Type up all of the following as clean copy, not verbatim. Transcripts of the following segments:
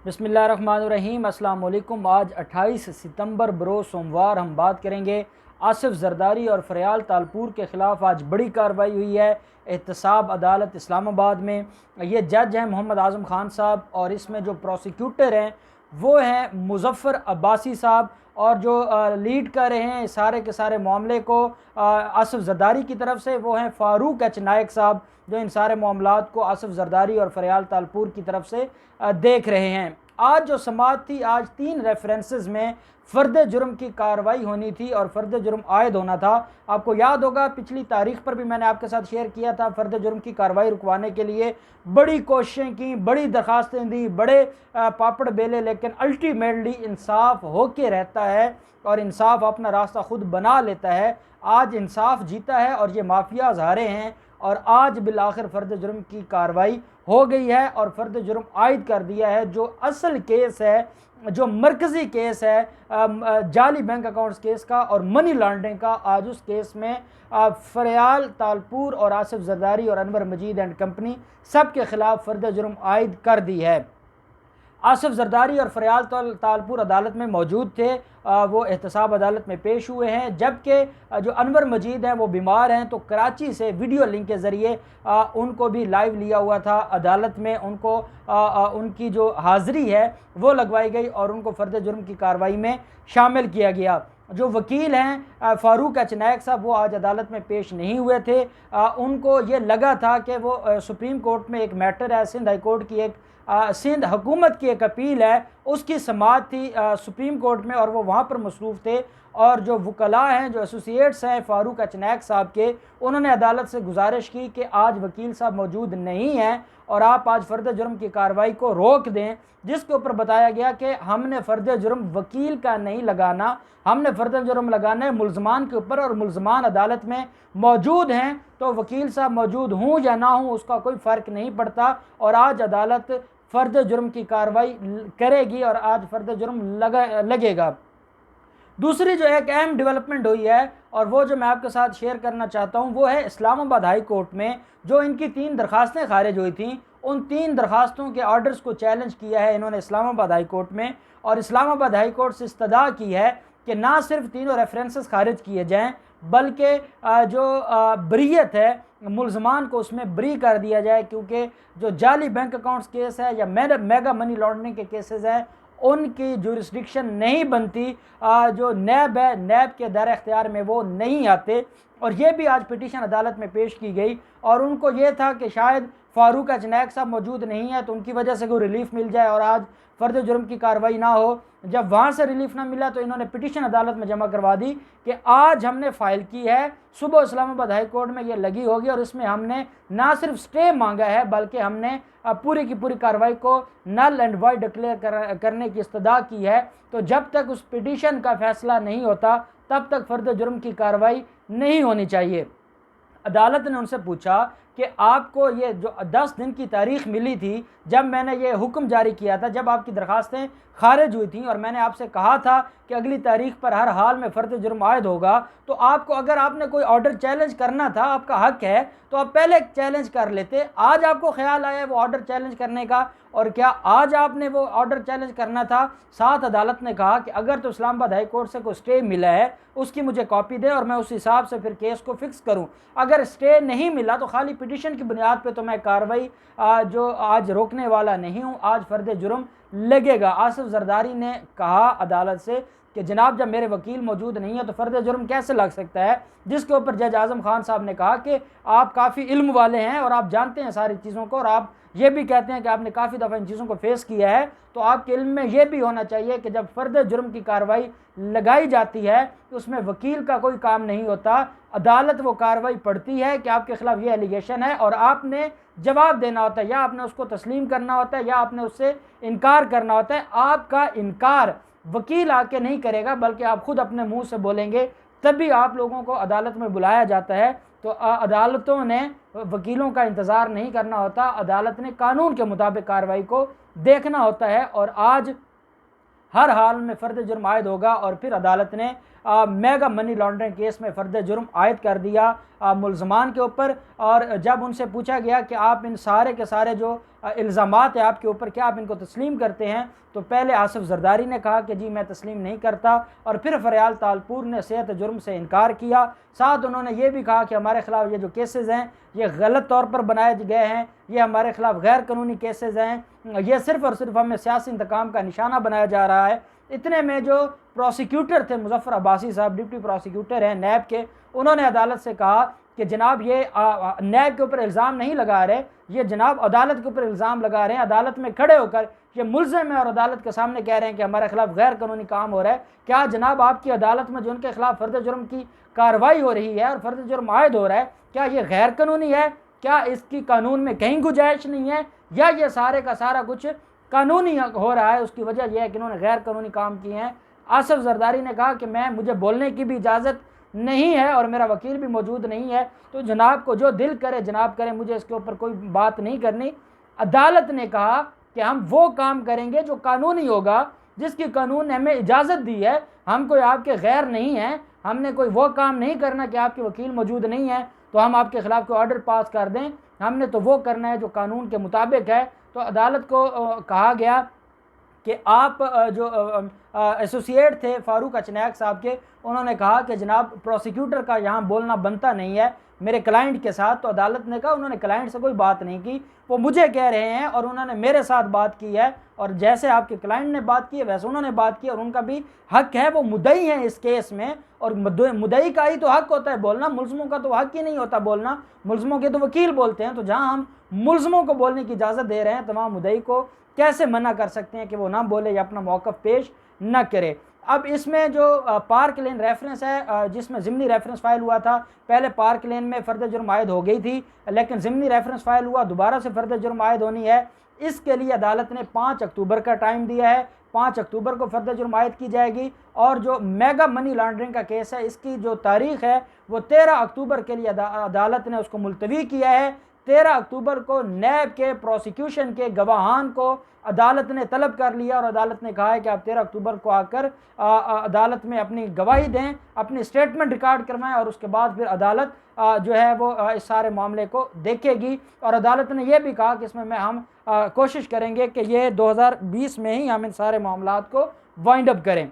बिस्मिल्लाहिर्रहमानिर्रहीम। अस्सलाम वालेकुम। आज 28 सितंबर बरोज़ सोमवार हम बात करेंगे आसिफ जरदारी और फरियाल तालपुर के ख़िलाफ़ आज बड़ी कार्रवाई हुई है एहतसाब अदालत इस्लामाबाद में। ये जज हैं मोहम्मद आज़म ख़ान साहब और इसमें जो प्रोसिक्यूटर हैं वो हैं मुज़फ़्फ़र अब्बासी साहब, और जो लीड कर रहे हैं सारे के सारे मामले को आसिफ जरदारी की तरफ से वो हैं फ़ारूक एच नायक साहब, जो इन सारे मामलात को आसिफ जरदारी और फरियाल तालपुर की तरफ से देख रहे हैं। आज जो समाअत थी, आज 3 रेफरेंसेस में फ़र्द जुर्म की कार्रवाई होनी थी और फ़र्द जुर्म आयद होना था। आपको याद होगा पिछली तारीख पर भी मैंने आपके साथ शेयर किया था, फ़र्द जुर्म की कार्रवाई रुकवाने के लिए बड़ी कोशिशें की, बड़ी दरख्वास्तें दी, बड़े पापड़ बेले, लेकिन अल्टीमेटली इंसाफ हो के रहता है और इंसाफ अपना रास्ता खुद बना लेता है। आज इंसाफ जीता है और ये माफियाज हारे हैं और आज बिलाखिर फ़र्द जुर्म की कार्रवाई हो गई है और फ़र्द जुर्म आयद कर दिया है। जो असल केस है, जो मरकज़ी केस है जाली बैंक अकाउंट्स केस का और मनी लॉन्ड्रिंग का, आज उस केस में फरियाल तालपुर और आसिफ जरदारी और अनवर मजीद एंड कंपनी सब के ख़िलाफ़ फ़र्द जुर्म आयद कर दी है। आसिफ जरदारी और फरियाल तालपुर अदालत में मौजूद थे, वो एहतसाब अदालत में पेश हुए हैं, जबकि जो अनवर मजीद हैं वो बीमार हैं, तो कराची से वीडियो लिंक के ज़रिए उनको भी लाइव लिया हुआ था अदालत में। उनको उनकी जो हाज़िरी है वो लगवाई गई और उनको फ़र्द जुर्म की कार्रवाई में शामिल किया गया। जो वकील हैं फ़ारूक एच नायक साहब, वो आज अदालत में पेश नहीं हुए थे। उनको ये लगा था कि वो सुप्रीम कोर्ट में एक मैटर है, सिंध हाई कोर्ट की एक सिंध हुकूमत की एक अपील है, उसकी समाअत थी सुप्रीम कोर्ट में और वो वहाँ पर मसरूफ़ थे। और जो वकला हैं, जो एसोसिएट्स हैं फ़ारूक एच नायक साहब के, उन्होंने अदालत से गुजारिश की कि आज वकील साहब मौजूद नहीं हैं और आप आज फ़र्द जुर्म की कार्रवाई को रोक दें, जिसके ऊपर बताया गया कि हमने फ़र्द जुर्म वकील का नहीं लगाना, हमने फ़र्द जुर्म लगाना है मुल्ज़मान के ऊपर और मुल्ज़मान अदालत में मौजूद हैं, तो वकील साहब मौजूद हों या ना हों उसका कोई फ़र्क नहीं पड़ता और आज अदालत फ़र्द जुर्म की कार्रवाई करेगी और आज फ़र्द जुर्म लगेगा। दूसरी जो एक अहम डेवलपमेंट हुई है और वो जो मैं आपके साथ शेयर करना चाहता हूँ वो है इस्लामाबाद हाई कोर्ट में जो इनकी 3 दरख्वास्तें खारिज हुई थी, उन 3 दरख्वास्तों के ऑर्डर्स को चैलेंज किया है इन्होंने इस्लामाबाद हाई कोर्ट में। और इस्लामाबाद हाई कोर्ट से इस्तदा की है कि ना सिर्फ तीनों रेफरेंसेस खारिज किए जाएँ, बल्कि जो बरीयत है मुल्ज़मान को उसमें बरी कर दिया जाए, क्योंकि जो जाली बैंक अकाउंट्स केस है या मेगा मनी लॉन्ड्रिंग के केसेस हैं उनकी जुरिस्डिक्शन नहीं बनती, जो नैब है नैब के दायरे इख्तियार में वो नहीं आते। और ये भी आज पिटीशन अदालत में पेश की गई और उनको ये था कि शायद फ़ारूक एच नायक साहब मौजूद नहीं है तो उनकी वजह से कोई रिलीफ मिल जाए और आज फ़र्द जुर्म की कार्रवाई ना हो। जब वहाँ से रिलीफ ना मिला तो इन्होंने पिटीशन अदालत में जमा करवा दी कि आज हमने फ़ाइल की है, सुबह इस्लामाबाद हाई कोर्ट में ये लगी होगी और इसमें हमने ना सिर्फ स्टे मांगा है बल्कि हमने पूरी की पूरी कार्रवाई को नल एंड वाइड डिक्लेयर करने की इस्तदा की है। तो जब तक उस पिटीशन का फ़ैसला नहीं होता तब तक फ़र्द जुर्म की कार्रवाई नहीं होनी चाहिए। अदालत ने उनसे पूछा कि आपको ये जो 10 दिन की तारीख़ मिली थी जब मैंने ये हुक्म जारी किया था, जब आपकी दरख्वास्तें खारिज हुई थी और मैंने आपसे कहा था कि अगली तारीख़ पर हर हाल में फ़र्द जुर्म आयद होगा, तो आपको अगर आपने कोई ऑर्डर चैलेंज करना था, आपका हक है, तो आप पहले चैलेंज कर लेते। आज आपको ख्याल आया वो ऑर्डर चैलेंज करने का, और क्या आज आपने वो ऑर्डर चैलेंज करना था? साथ अदालत ने कहा कि अगर तो इस्लामाबाद हाई कोर्ट से कोई स्टे मिला है उसकी मुझे कॉपी दे और मैं उस हिसाब से फिर केस को फिक्स करूं। अगर स्टे नहीं मिला तो खाली पिटीशन की बुनियाद पे तो मैं कार्रवाई जो आज रोकने वाला नहीं हूं, आज फ़र्द जुर्म लगेगा। आसिफ जरदारी ने कहा अदालत से कि जनाब जब मेरे वकील मौजूद नहीं है तो फ़र्द जुर्म कैसे लग सकता है, जिसके ऊपर जज आज़म ख़ान साहब ने कहा कि आप काफ़ी इल्म वाले हैं और आप जानते हैं सारी चीज़ों को और आप ये भी कहते हैं कि आपने काफ़ी दफ़ा इन चीज़ों को फेस किया है, तो आपके इल्म में ये भी होना चाहिए कि जब फ़र्द जुर्म की कार्रवाई लगाई जाती है तो उसमें वकील का कोई काम नहीं होता। अदालत वो कार्रवाई पढ़ती है कि आपके ख़िलाफ़ ये एलिगेशन है और आपने जवाब देना होता है, या आपने उसको तस्लीम करना होता है या आपने उससे इनकार करना होता है। आपका इनकार वकील आके नहीं करेगा बल्कि आप खुद अपने मुंह से बोलेंगे, तभी आप लोगों को अदालत में बुलाया जाता है। तो अदालतों ने वकीलों का इंतज़ार नहीं करना होता, अदालत ने कानून के मुताबिक कार्रवाई को देखना होता है और आज हर हाल में फ़र्द जुर्म आयद होगा। और फिर अदालत ने मेगा मनी लॉन्ड्रिंग केस में फ़र्द जुर्म आयद कर दिया मुल्ज़मान के ऊपर। और जब उनसे पूछा गया कि आप इन सारे के सारे जो इल्ज़ामात है आपके ऊपर, क्या आप इनको तस्लीम करते हैं? तो पहले आसिफ जरदारी ने कहा कि जी मैं तस्लीम नहीं करता, और फिर फरियाल तालपुर ने सेहत जुर्म से इनकार किया। साथ उन्होंने ये भी कहा कि हमारे ख़िलाफ़ ये जो केसेस हैं ये गलत तौर पर बनाए गए हैं, ये हमारे ख़िलाफ़ गैर कानूनी केसेस हैं, ये सिर्फ़ और सिर्फ हमें सियासी इंतकाम का निशाना बनाया जा रहा है। इतने में जो प्रोसिक्यूटर थे मुज़फ़्फ़र अब्बासी साहब, डिप्टी प्रोसिक्यूटर हैं नैब के, उन्होंने अदालत से कहा कि जनाब ये नैब के ऊपर इल्ज़ाम नहीं लगा रहे, ये जनाब अदालत के ऊपर इल्ज़ाम लगा रहे हैं, अदालत में खड़े होकर ये मुल्ज़िम है और अदालत के सामने कह रहे हैं कि हमारे खिलाफ गैर कानूनी काम हो रहा है। क्या जनाब आपकी अदालत में जो उनके खिलाफ फ़र्द जुर्म की कार्रवाई हो रही है और फ़र्द जुर्म आयद हो रहा है, क्या ये गैर कानूनी है? क्या इसकी कानून में कहीं गुंजाइश नहीं है, या ये सारे का सारा कुछ कानूनी हो रहा है? उसकी वजह यह है कि इन्होंने गैर कानूनी काम किए हैं। आसिफ जरदारी ने कहा कि मुझे बोलने की भी इजाज़त नहीं है और मेरा वकील भी मौजूद नहीं है, तो जनाब को जो दिल करे जनाब करे, मुझे इसके ऊपर कोई बात नहीं करनी। अदालत ने कहा कि हम वो काम करेंगे जो कानूनी होगा, जिसकी कानून ने हमें इजाज़त दी है। हम कोई आपके गैर नहीं हैं, हमने कोई वो काम नहीं करना कि आपके वकील मौजूद नहीं है तो हम आपके ख़िलाफ़ कोई ऑर्डर पास कर दें, हमने तो वो करना है जो कानून के मुताबिक है। तो अदालत को कहा गया कि आप जो एसोसिएट थे फारूक अचनायक साहब के, उन्होंने कहा कि जनाब प्रोसिक्यूटर का यहाँ बोलना बनता नहीं है मेरे क्लाइंट के साथ। तो अदालत ने कहा उन्होंने क्लाइंट से कोई बात नहीं की, वो मुझे कह रहे हैं और उन्होंने मेरे साथ बात की है, और जैसे आपके क्लाइंट ने बात की है वैसे उन्होंने बात की, और उनका भी हक है, वो मुद्दई हैं इस केस में, और मुद्दई का ही तो हक होता है बोलना, मुल्ज़िमों का तो हक ही नहीं होता बोलना, मुल्ज़िमों के तो वकील बोलते हैं। तो जहाँ हम मुल्ज़िमों को बोलने की इजाज़त दे रहे हैं, तमाम मुद्दई को कैसे मना कर सकते हैं कि वो ना बोले या अपना मौक़िफ़ पेश न करे? अब इसमें जो पार्क लेन रेफरेंस है, जिसमें ज़िमनी रेफरेंस फ़ाइल हुआ था, पहले पार्क लेन में फ़र्द जुर्म आयद हो गई थी, लेकिन ज़िमनी रेफरेंस फ़ाइल हुआ, दोबारा से फ़र्द जुर्म आयद होनी है। इसके लिए अदालत ने 5 अक्टूबर का टाइम दिया है, 5 अक्टूबर को फ़र्द जुर्म आयद की जाएगी। और जो मेगा मनी लॉन्ड्रिंग का केस है, इसकी जो तारीख़ है वो 13 अक्टूबर के लिए अदालत ने उसको मुलतवी किया है। 13 अक्टूबर को नैब के प्रोसिक्यूशन के गवाहान को अदालत ने तलब कर लिया, और अदालत ने कहा है कि आप 13 अक्टूबर को आकर अदालत में अपनी गवाही दें, अपनी स्टेटमेंट रिकॉर्ड करवाएं, और उसके बाद फिर अदालत जो है वो इस सारे मामले को देखेगी। और अदालत ने यह भी कहा कि इसमें हम कोशिश करेंगे कि ये 2020 में ही हम इन सारे मामलात को वाइंड अप करें।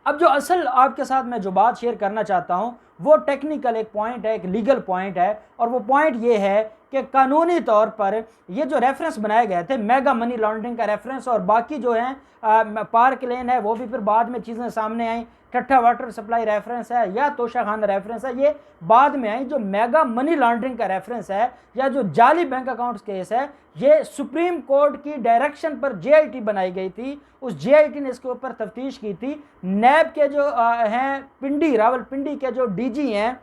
अब जो असल आपके साथ मैं जो बात शेयर करना चाहता हूँ वो टेक्निकल एक पॉइंट है, एक लीगल पॉइंट है, और वो पॉइंट ये है कि कानूनी तौर पर ये जो रेफरेंस बनाए गए थे, मेगा मनी लॉन्ड्रिंग का रेफरेंस, और बाकी जो है पार्क लेन है वो भी फिर बाद में चीज़ें सामने आई, ठट्ठा वाटर सप्लाई रेफरेंस है या तोशाखाना रेफरेंस है, ये बाद में आई। जो मेगा मनी लॉन्ड्रिंग का रेफरेंस है या जो जाली बैंक अकाउंट्स केस है, ये सुप्रीम कोर्ट की डायरेक्शन पर जेआईटी बनाई गई थी। उस जेआईटी ने इसके ऊपर तफ्तीश की थी। नैब के जो हैं पिंडी, रावलपिंडी के जो डीजी हैं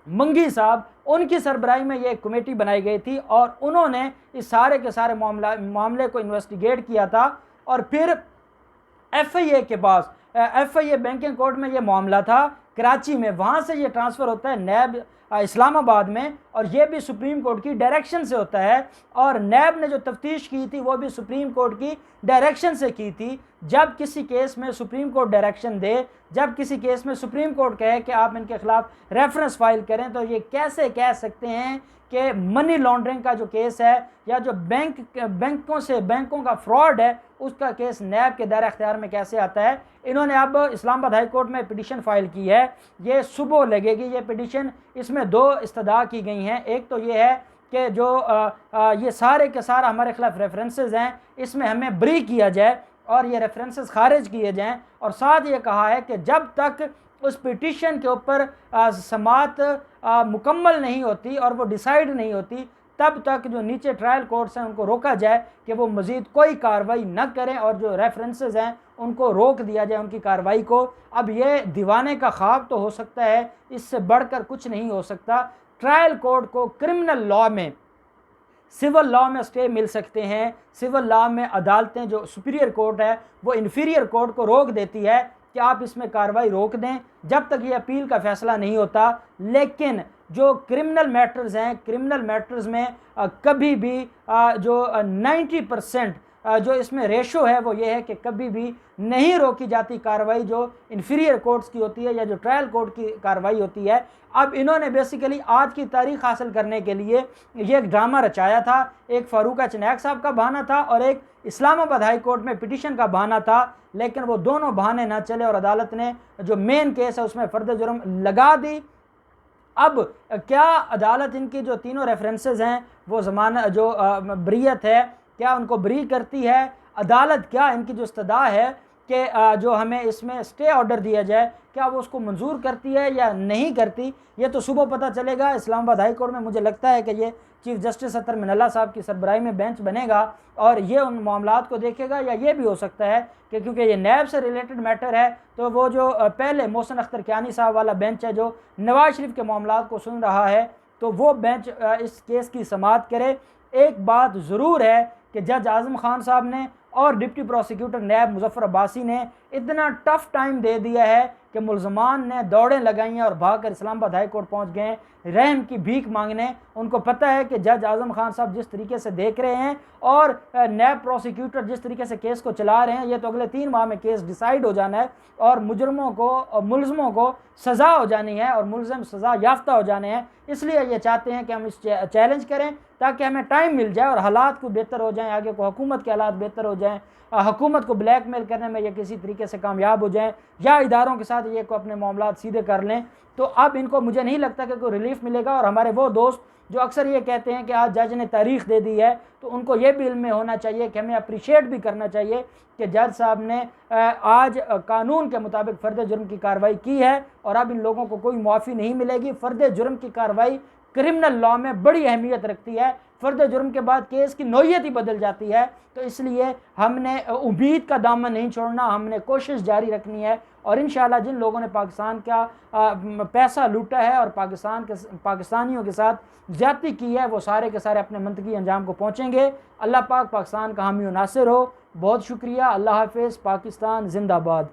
मंगी साहब, उनकी सरबराही में ये कमेटी बनाई गई थी, और उन्होंने इस सारे के सारे मामले को इन्वेस्टिगेट किया था। और फिर एफआईए के पास, एफआईए बैंकिंग कोर्ट में ये मामला था कराची में, वहाँ से ये ट्रांसफ़र होता है नैब इस्लामाबाद में, और ये भी सुप्रीम कोर्ट की डायरेक्शन से होता है। और नैब ने जो तफ्तीश की थी वो भी सुप्रीम कोर्ट की डायरेक्शन से की थी। जब किसी केस में सुप्रीम कोर्ट डायरेक्शन दे, जब किसी केस में सुप्रीम कोर्ट कहे कि आप इनके खिलाफ रेफरेंस फाइल करें, तो ये कैसे कह सकते हैं कि मनी लॉन्ड्रिंग का जो केस है या जो बैंकों का फ्रॉड है उसका केस नैब के दायरे अख्तियार में कैसे आता है? इन्होंने अब इस्लामाबाद हाई कोर्ट में पिटीशन फाइल की है, ये सुबह लगेगी ये पिटीशन। इसमें 2 इस्तदा की गई हैं। एक तो ये है कि जो ये सारे के सारा हमारे खिलाफ रेफरेंसेस हैं, इसमें हमें ब्री किया जाए और ये रेफरेंसेस खारिज किए जाएं। और साथ ये कहा है कि जब तक उस पिटीशन के ऊपर समाअत मुकम्मल नहीं होती और वो डिसाइड नहीं होती, तब तक जो नीचे ट्रायल कोर्ट्स हैं उनको रोका जाए कि वो मज़ीद कोई कार्रवाई न करें, और जो रेफरेंसेस हैं उनको रोक दिया जाए उनकी कार्रवाई को। अब ये दीवाने का ख्वाब तो हो सकता है, इससे बढ़कर कुछ नहीं हो सकता। ट्रायल कोर्ट को क्रिमिनल लॉ में, सिविल लॉ में स्टे मिल सकते हैं। सिविल लॉ में अदालतें, जो सुपीरियर कोर्ट है वो इन्फीरियर कोर्ट को रोक देती है कि आप इसमें कार्रवाई रोक दें जब तक ये अपील का फ़ैसला नहीं होता। लेकिन जो क्रिमिनल मैटर्स हैं, क्रिमिनल मैटर्स में कभी भी जो 90% जो इसमें रेशो है वो ये है कि कभी भी नहीं रोकी जाती कार्रवाई जो इन्फीरियर कोर्ट्स की होती है या जो ट्रायल कोर्ट की कार्रवाई होती है। अब इन्होंने बेसिकली आज की तारीख हासिल करने के लिए ये एक ड्रामा रचाया था। एक फारूक चनैक साहब का बहाना था और एक इस्लामाबाद हाई कोर्ट में पिटीशन का बहाना था, लेकिन वो दोनों बहाने ना चले और अदालत ने जो मेन केस है उसमें फ़र्द जुर्म लगा दी। अब क्या अदालत इनकी जो तीनों रेफरेंसेस हैं वो ज़माना जो बरीयत है क्या उनको बरी करती है? अदालत क्या इनकी जो इस्तदा है कि जो हमें इसमें स्टे ऑर्डर दिया जाए क्या वो उसको मंजूर करती है या नहीं करती? ये तो सुबह पता चलेगा। इस्लामाबाद हाई कोर्ट में मुझे लगता है कि ये चीफ़ जस्टिस अतर मिनल्ला साहब की सरबराही में बेंच बनेगा और ये उन मामलात को देखेगा। या ये भी हो सकता है कि क्योंकि ये नैब से रिलेटेड मैटर है तो वो जो पहले मोहसिन अख्तर कियानी साहब वाला बेंच है जो नवाज शरीफ के मामलात को सुन रहा है, तो वो बेंच इस केस की समाअत करे। एक बात ज़रूर है कि जज आज़म खान साहब ने और डिप्टी प्रोसिक्यूटर नैब मुजफ्फर अब्बासी ने इतना टफ टाइम दे दिया है कि मुल्ज़मान ने दौड़ें लगाई हैं और भागकर इस्लामाबाद हाई कोर्ट पहुँच गए रहम की भीख मांगने। उनको पता है कि जज आज़म खान साहब जिस तरीके से देख रहे हैं और नैब प्रोसिक्यूटर जिस तरीके से केस को चला रहे हैं, ये तो अगले 3 माह में केस डिसाइड हो जाना है और मुजरमों को मुल्ज़मों को सज़ा हो जानी है और मुल्ज़म सज़ा याफ्ता हो जाने हैं। इसलिए ये चाहते हैं कि हम इस चैलेंज करें ताकि हमें टाइम मिल जाए और हालात को बेहतर हो जाएँ, आगे को हुकूमत के हालात बेहतर हो जाएँ, हुकूमत को ब्लैकमेल करने में या किसी तरीके से कामयाब हो जाएं या इदारों के साथ ये को अपने मामलात सीधे कर लें। तो अब इनको मुझे नहीं लगता कि कोई रिलीफ मिलेगा। और हमारे वो दोस्त जो अक्सर ये कहते हैं कि आज जज ने तारीख दे दी है, तो उनको ये भी इल्म में होना चाहिए कि हमें अप्रिशिएट भी करना चाहिए कि जज साहब ने आज कानून के मुताबिक फ़र्द जुर्म की कार्रवाई की है और अब इन लोगों को कोई मुआफ़ी नहीं मिलेगी। फ़र्द जुर्म की कार्रवाई क्रिमिनल लॉ में बड़ी अहमियत रखती है। फ़र्द जुर्म के बाद केस की नौयत ही बदल जाती है। तो इसलिए हमने उम्मीद का दामन नहीं छोड़ना, हमने कोशिश जारी रखनी है और इंशाअल्लाह जिन लोगों ने पाकिस्तान का पैसा लूटा है और पाकिस्तानियों के साथ ज़्यादती की है वो सारे के सारे अपने मंतकी अंजाम को पहुँचेंगे। अल्लाह पाक पाकिस्तान का हामी और नासिर हो। बहुत शुक्रिया। अल्लाह हाफ़िज़। पाकिस्तान जिंदाबाद।